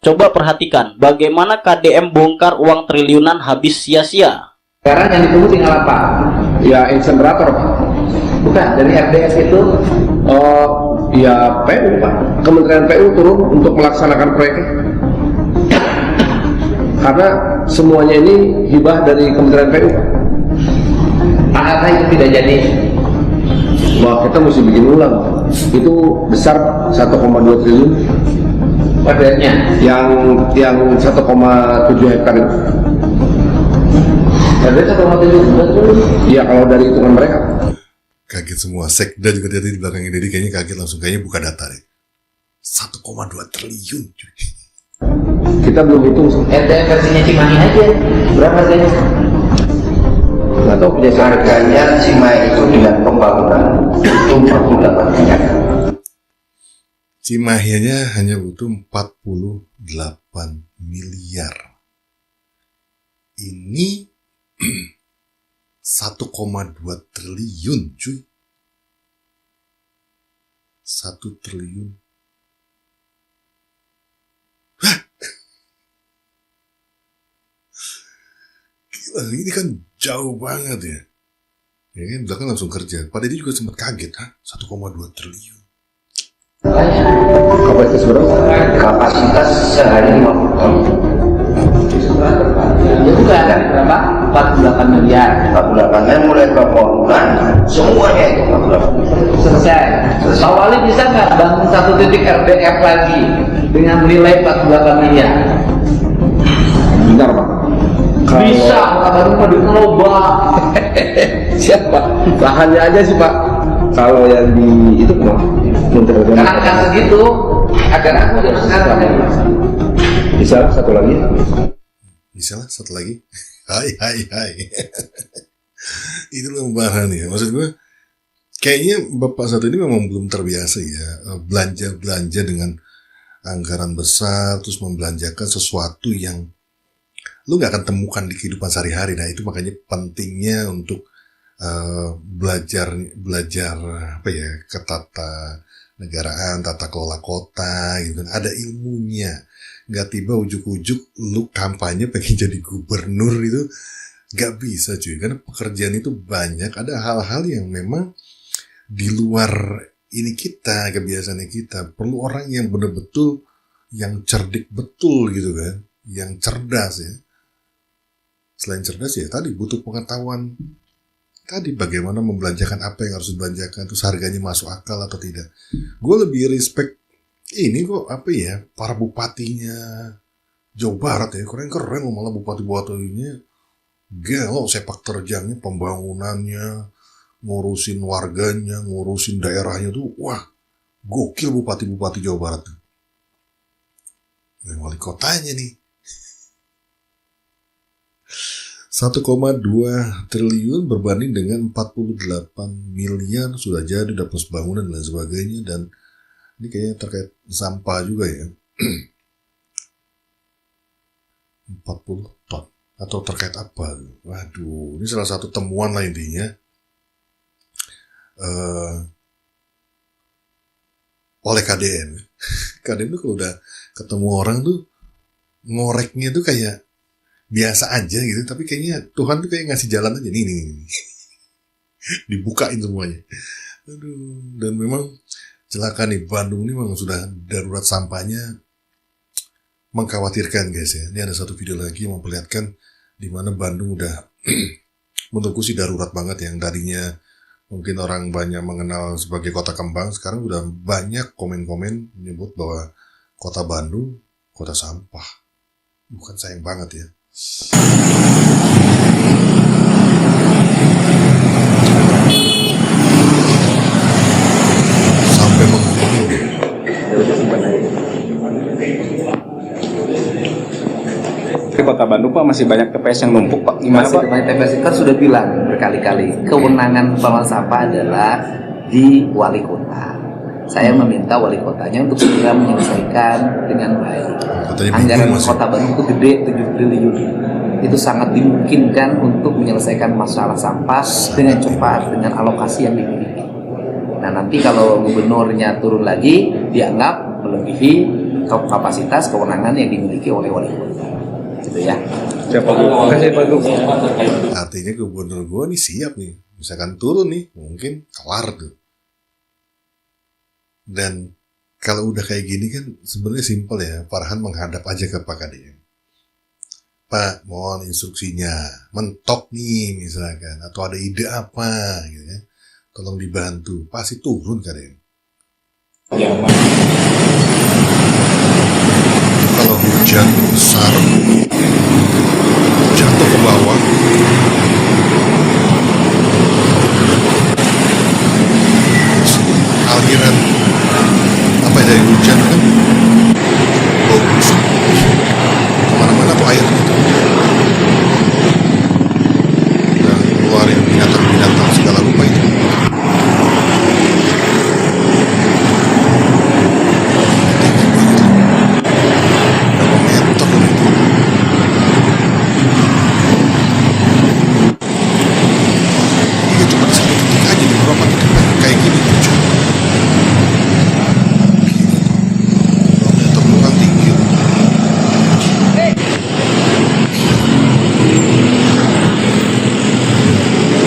Coba perhatikan bagaimana KDM bongkar uang triliunan habis sia-sia. Sekarang yang ditunggu tinggal apa? Ya insenerator Pak. Bukan, dari RDS itu Ya PU Pak. Kementerian PU turun untuk melaksanakan proyeknya. Karena semuanya ini hibah dari Kementerian PU Pak. AHK itu tidak jadi. Wah, kita mesti bikin ulang. Itu besar 1,2 triliun. Padanya Yang 1,7 hektar itu. RDS 1,7 Iya, kalau dari hitungan mereka. Kaget semua. Sekda juga tadi di belakang ini, kayaknya kaget langsung. Kayaknya buka data deh. 1,2 triliun. Cuy. Kita belum hitung. RDS versinya Cimahi aja. Berapa harganya? Nggak tahu punya Harganya Cimahi itu dengan pembangunan itu 48 miliar. Cimahinya hanya butuh 48 miliar. Ini 1,2 triliun cuy. 1 triliun. Hah? Gila, ini kan jauh banget ya. Ya kan, belakang langsung kerja. Pada dia juga sempat kaget, 1,2 triliun. kapasitas berapa? Kapasitas sehari 50 ton. Ya bukan, berapa? 48 miliar. 48-nya mulai pembangunan semuanya itu 48 miliar. Selesai. Pak Wali bisa nggak bangun satu titik RDF lagi dengan nilai 48 miliar? Benar Pak. Bisa, Pak baru mau dikelobak. Siapa? Lahannya aja sih Pak. Kalau yang di itu Menteri Angka segitu, agar aku udah sekarang. Bisa satu lagi. Bisa lah, satu lagi. Hai. Itu lembaran ya. Maksud gue, kayaknya Bapak satu ini memang belum terbiasa ya. Belanja dengan anggaran besar, terus membelanjakan sesuatu yang lu gak akan temukan di kehidupan sehari-hari. Nah itu makanya pentingnya untuk belajar apa ya, ke tata negaraan, tata kelola kota gitu. Ada ilmunya. Gak tiba ujuk-ujuk lu kampanye pengen jadi gubernur itu gak bisa cuy, karena pekerjaan itu banyak. Ada hal-hal yang memang di luar ini kita, kebiasaannya kita. Perlu orang yang bener-betul yang cerdik betul gitu kan, yang cerdas ya. Selain cerdas ya tadi butuh pengetahuan tadi, bagaimana membelanjakan apa yang harus dibelanjakan, terus harganya masuk akal atau tidak. Gue lebih respect ini kok apa ya, para bupatinya Jawa Barat ya, keren-keren loh malah bupati-bupatinya. Gelo sepak terjangnya, pembangunannya, ngurusin warganya, ngurusin daerahnya tuh, wah gokil bupati-bupati Jawa Barat tuh. Wali kotanya nih 1,2 triliun berbanding dengan 48 miliar sudah jadi, dapat bangunan dan sebagainya. Dan ini kayaknya terkait sampah juga ya. 40 ton atau terkait apa? Waduh, ini salah satu temuan lah intinya. Oleh KDM. KDM tuh kalau udah ketemu orang tuh ngoreknya tuh kayak biasa aja gitu, tapi kayaknya Tuhan tuh kayak ngasih jalan aja nih. Dibukain semuanya. Aduh, dan memang celaka nih, Bandung ini memang sudah darurat sampahnya mengkhawatirkan guys ya. Ini ada satu video lagi yang memperlihatkan di mana Bandung udah menurutku sih darurat banget. Yang tadinya mungkin orang banyak mengenal sebagai kota kembang, sekarang udah banyak komen-komen menyebut bahwa kota Bandung kota sampah. Bukan, sayang banget ya. Sampai menggubung. Di Kota Bandung Pak masih banyak TPS yang numpuk Pak. Gimana Masih Pak? banyak TPS, kan sudah bilang berkali-kali kewenangan pengelolaan sampah adalah di wali kota. Saya meminta wali kotanya untuk segera menyelesaikan dengan baik. Anggaran Kota Bandung itu gede, 7 triliun. Itu sangat dimungkinkan untuk menyelesaikan masalah sampah dengan cepat, dengan alokasi yang dimiliki. Nah nanti kalau gubernurnya turun lagi, dianggap melebihi kapasitas kewenangan yang dimiliki oleh wali kota. Gitu ya. Siapa Terima kasih Pak Gu. Artinya gubernur gue nih siap nih. Misalkan turun nih, mungkin kelar tuh. Dan kalau udah kayak gini kan sebenarnya simpel ya. Farhan menghadap aja ke Pak KDM. Pak, mohon instruksinya. Mentok nih misalkan. Atau ada ide apa gitu ya. Tolong dibantu. Pasti turun KDM. Kalau hujan besar jatuh ke bawah, aliran apa ya, dari hujan kan bagus kemana-mana tuh air gitu. Nah, keluarin binatang-binatang segala rupa itu. Berapa meter loh itu. Iya, cuma di satu titik aja, di beberapa titik kayak gini tuh cuy. Bukan tinggi.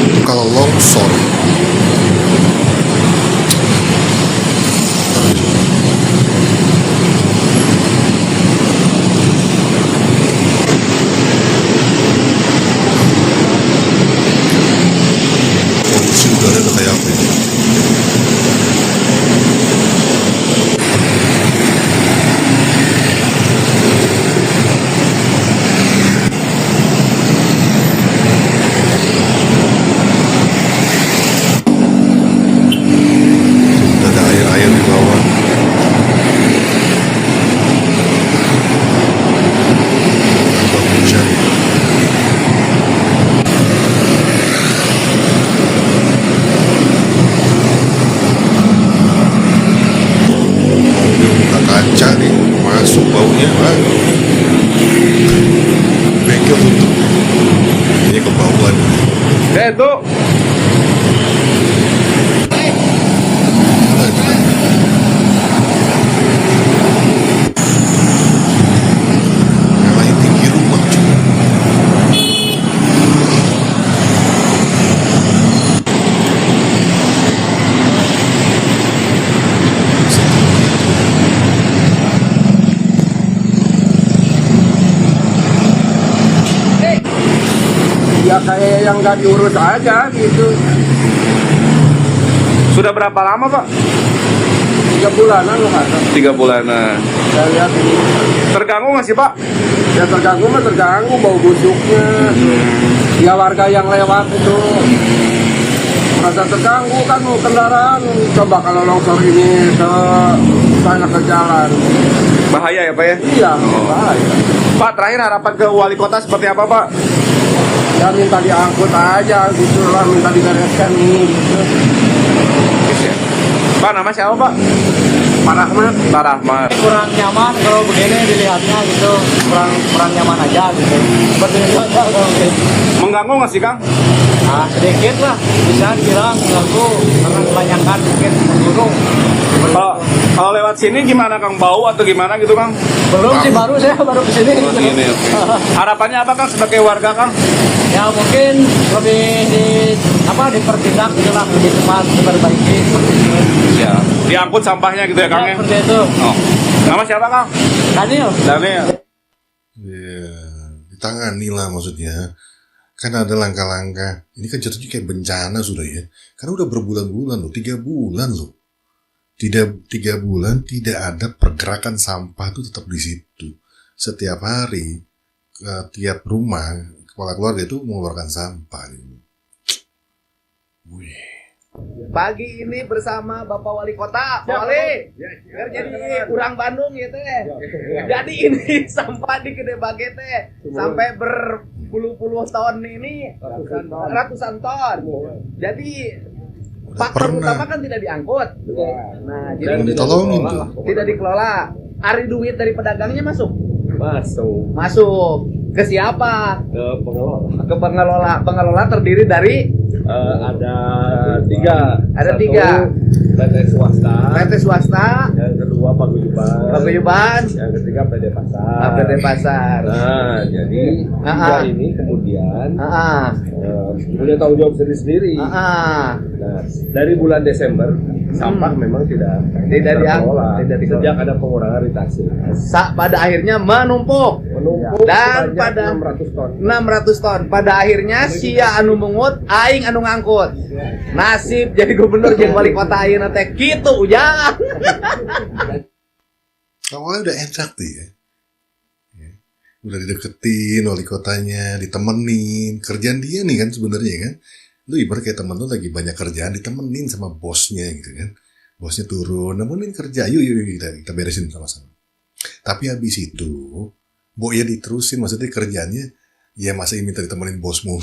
Itu kalau longsor polusi udara udah kayak apa ya? Udah ada air-air di bawah. Tambah hujan. Mobil buka kaca nih, masuk baunya, Pak. Bengkel tutup. Ini kebauan. Itu Nyalain tinggi rumah cuy. Setinggi itu. ya kayak yang nggak diurus aja gitu. Sudah berapa lama Pak? 3 bulanan loh Pak. 3 bulanan. Saya lihat ini. Terganggu nggak sih Pak? Ya terganggu mah terganggu bau busuknya. Ya warga yang lewat itu merasa terganggu kan kendaraan. Coba kalau longsor ini sana ke jalan. Bahaya ya Pak ya? Iya, bahaya. Pak, terakhir harapan ke wali kota seperti apa Pak? Ya minta diangkut aja gitu lah, minta dibereskan nih gitu. Pak, nama siapa Pak? Pak Rahmat. Pak Rahmat. Kurang nyaman kalau begini dilihatnya gitu, kurang nyaman aja gitu. Seperti itu aja kalau gitu. Mengganggu nggak sih Kang? Nah, sedikit lah bisa dibilang mengganggu karena kebanyakan mungkin gunung. Kalau lewat sini gimana Kang? Bau atau gimana gitu Kang? Belum sih, saya baru kesini. Ini, oke. Harapannya apa Kang sebagai warga Kang? Ya mungkin lebih dipertindak gitu lah, lebih cepat diperbaiki seperti itu. Ya, diangkut sampahnya gitu ya Kang ya? Seperti itu. Oh. Nama siapa Kang? Daniel. Daniel. Iya, ditangani lah maksudnya. Kan ada langkah-langkah. Ini kan jatuhnya kayak bencana sudah ya. Karena udah berbulan-bulan loh, 3 bulan loh. Tidak 3 bulan tidak ada pergerakan sampah tuh tetap di situ. Setiap hari, tiap rumah, kepala keluarga itu mengeluarkan sampah. Gitu. Wih. Pagi ini bersama Bapak Wali Kota, Pak Wali, biar jadi orang Bandung ya teh. Jadi ini sampah di Gede Bage teh sampai berpuluh-puluh ton ini, ratusan ton. Jadi faktor utama kan tidak diangkut. Nah, jadi Ditolongin tuh. tidak dikelola. Ari duit dari pedagangnya masuk. Masuk. Ke siapa? Ke pengelola. Ke pengelola. Pengelola terdiri dari Ada 3. ada 3. PT swasta, PT swasta, yang kedua paguyuban, yang ketiga PD Pasar. PT pasar. Nah, jadi tiga ini kemudian punya tanggung jawab sendiri. Nah, dari bulan Desember sampah memang tidak dikelola. Sejak ada pengurangan ritase. Pada akhirnya menumpuk dan sebanyak pada 600 ton. 600 ton. Pada akhirnya sia anu mungut, aing anu ngangkut. Nasib jadi gubernur jeung wali kota ayeuna teh kitu ujang. Awalnya udah enak tuh ya. Udah dideketin wali kotanya, ditemenin. Kerjaan dia nih kan sebenarnya kan. Lu ibarat kayak temen lu lagi banyak kerjaan, ditemenin sama bosnya gitu kan. Bosnya turun, nemenin kerja, yuk kita beresin sama-sama. Tapi habis itu, ya diterusin, maksudnya kerjaannya, ya masa minta ditemenin bosmu.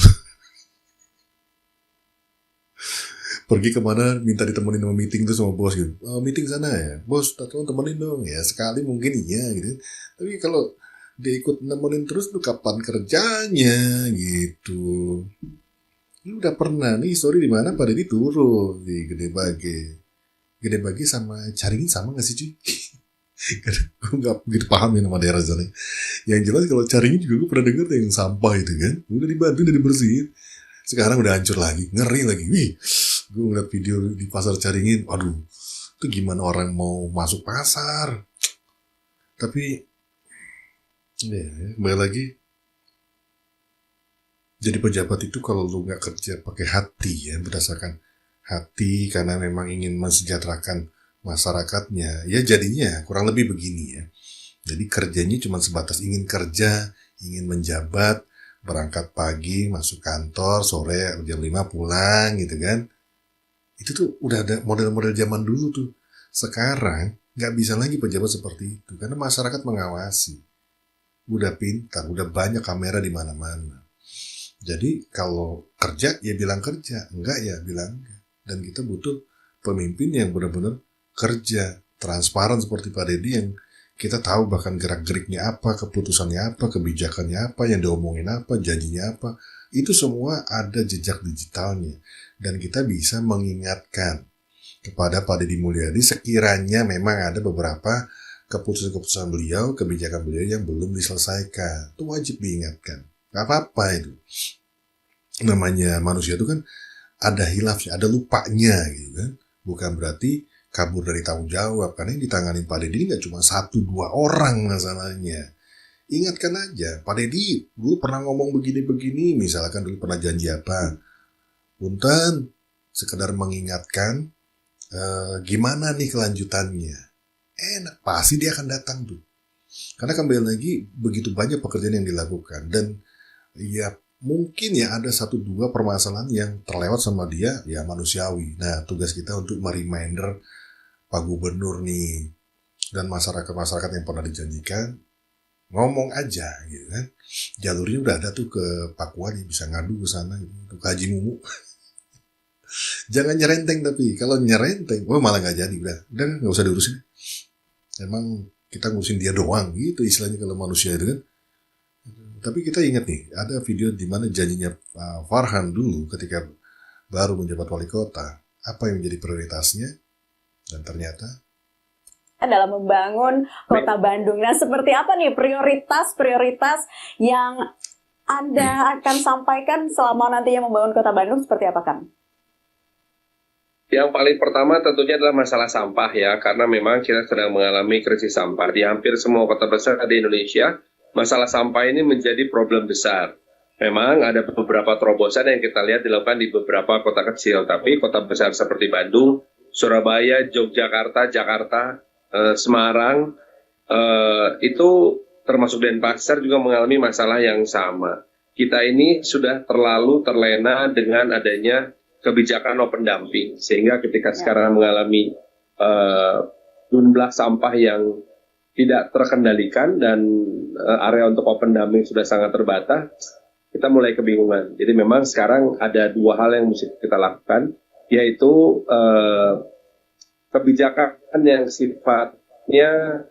Pergi kemana minta ditemenin sama meeting tuh sama bos gitu. Oh, meeting sana ya, bos tolong temenin dong. Ya sekali mungkin iya gitu. Tapi kalau dia ikut nemenin terus tuh kapan kerjanya gitu. Lu udah pernah nih story di mana pada turun di Gede Bage sama Caringin sama gak sih cuy? Gue gak begitu paham ya nama daerah sana. Yang jelas kalau Caringin juga gue pernah denger yang sampah itu kan, udah dibantu, udah dibersihin. Sekarang udah hancur lagi, ngeri lagi. Wih, gue ngeliat video di pasar Caringin, aduh, itu gimana orang mau masuk pasar? Tapi, ya, kembali lagi, jadi pejabat itu kalau lu nggak kerja pakai hati ya, berdasarkan hati karena memang ingin mensejahterakan masyarakatnya, ya jadinya kurang lebih begini ya. Jadi kerjanya cuma sebatas ingin kerja, ingin menjabat, berangkat pagi, masuk kantor, sore jam 5 pulang gitu kan. Itu tuh udah ada model-model zaman dulu tuh. Sekarang nggak bisa lagi pejabat seperti itu karena masyarakat mengawasi. Udah pintar, udah banyak kamera di mana-mana. Jadi kalau kerja ya bilang kerja, enggak ya bilang enggak. Dan kita butuh pemimpin yang benar-benar kerja, transparan seperti Pak Deddy yang kita tahu bahkan gerak-geriknya apa, keputusannya apa, kebijakannya apa, yang diomongin apa, janjinya apa. Itu semua ada jejak digitalnya. Dan kita bisa mengingatkan kepada Pak Deddy Mulyadi sekiranya memang ada beberapa keputusan-keputusan beliau, kebijakan beliau yang belum diselesaikan. Itu wajib diingatkan. Gak apa-apa itu. Namanya manusia itu kan ada hilafnya, ada lupanya gitu kan. Bukan berarti kabur dari tanggung jawab. Karena yang ditangani Pak Deddy nggak cuma 1-2 orang masalahnya. Ingatkan aja, Pak Deddy dulu pernah ngomong begini-begini, misalkan dulu pernah janji apa. Punten, sekedar mengingatkan gimana nih kelanjutannya. Enak, pasti dia akan datang tuh. Karena kembali lagi begitu banyak pekerjaan yang dilakukan dan ya mungkin ya ada 1-2 permasalahan yang terlewat sama dia ya manusiawi. Nah tugas kita untuk mereminder Pak Gubernur nih dan masyarakat-masyarakat yang pernah dijanjikan ngomong aja gitu kan. Jalurnya udah ada tuh ke Papua nih, bisa ngadu ke sana gitu, ke Haji Mumu. Jangan nyerenteng, tapi kalau nyerenteng malah nggak jadi, udah nggak usah diurusin. Emang kita ngurusin dia doang gitu istilahnya kalau manusia itu kan. Tapi kita ingat nih, ada video di mana janjinya Farhan dulu ketika baru menjabat wali kota, apa yang menjadi prioritasnya, dan ternyata dalam membangun kota Bandung. Nah, seperti apa nih prioritas yang Anda akan sampaikan selama nantinya membangun kota Bandung, seperti apa, Kang? Yang paling pertama tentunya adalah masalah sampah ya, karena memang kita sedang mengalami krisis sampah. Di hampir semua kota besar di Indonesia, masalah sampah ini menjadi problem besar. Memang ada beberapa terobosan yang kita lihat dilakukan di beberapa kota kecil, tapi kota besar seperti Bandung, Surabaya, Yogyakarta, Jakarta, Semarang, itu termasuk Denpasar juga mengalami masalah yang sama. Kita ini sudah terlalu terlena dengan adanya kebijakan open dumping, sehingga ketika sekarang mengalami jumlah sampah yang tidak terkendalikan dan area untuk open dumping sudah sangat terbatas, kita mulai kebingungan. Jadi memang sekarang ada 2 hal yang mesti kita lakukan, yaitu kebijakan yang sifatnya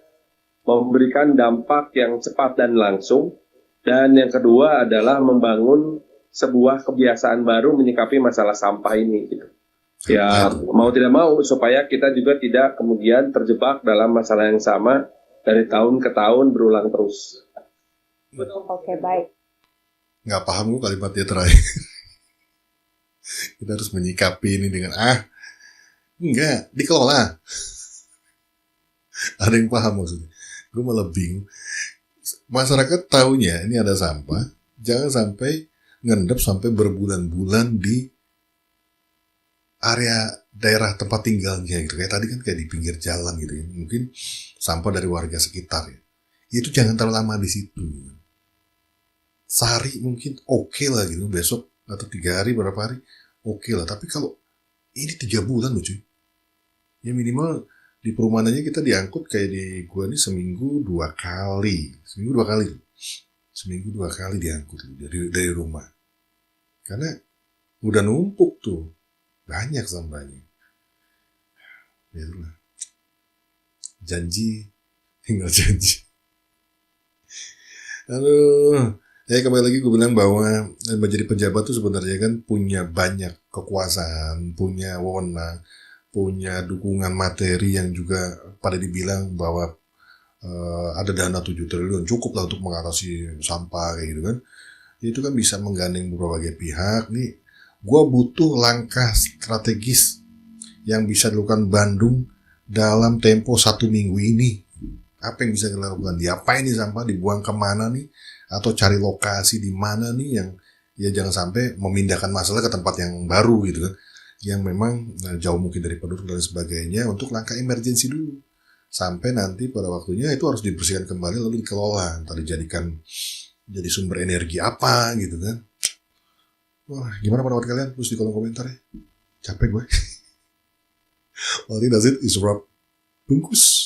memberikan dampak yang cepat dan langsung, dan yang kedua adalah membangun sebuah kebiasaan baru menyikapi masalah sampah ini gitu. Ya, mau tidak mau supaya kita juga tidak kemudian terjebak dalam masalah yang sama dari tahun ke tahun berulang terus. Oke, baik. Nggak paham gue kalimatnya terakhir. Kita harus menyikapi ini dengan enggak, dikelola. Ada yang paham maksudnya. Gue malah bingung. Masyarakat taunya ini ada sampah, jangan sampai ngendap sampai berbulan-bulan di area daerah tempat tinggalnya gitu. Kayak tadi kan kayak di pinggir jalan gitu ya. Mungkin sampah dari warga sekitar ya. Itu jangan terlalu lama di situ. Sehari mungkin oke lah gitu, besok atau 3 hari berapa hari oke lah. Tapi kalau ini 3 bulan loh cuy. Ya minimal di perumahan aja kita diangkut kayak di gua nih seminggu 2 kali. Seminggu 2 kali. Seminggu 2 kali diangkut dari rumah. Karena udah numpuk tuh. Banyak sampahnya. Ya itulah. Janji tinggal janji. Aduh. Ya kembali lagi gue bilang bahwa menjadi pejabat tuh sebenarnya kan punya banyak kekuasaan, punya wewenang, punya dukungan materi yang juga pada dibilang bahwa ada dana 7 triliun cukup lah untuk mengatasi sampah kayak gitu kan. Itu kan bisa menggandeng berbagai pihak. Nih, gue butuh langkah strategis yang bisa dilakukan Bandung dalam tempo 1 minggu ini. Apa yang bisa dilakukan? Diapain nih sampah? Dibuang kemana nih? Atau cari lokasi di mana nih yang ya jangan sampai memindahkan masalah ke tempat yang baru gitu kan, yang memang jauh mungkin dari penduduk dan sebagainya, untuk langkah emergensi dulu sampai nanti pada waktunya itu harus dibersihkan kembali lalu dikelola, entah dijadikan jadi sumber energi apa gitu kan. Wah, gimana pendapat kalian? Terus di kolom komentar ya. Capek gue. Well, that's it. Is wrap. Bungkus.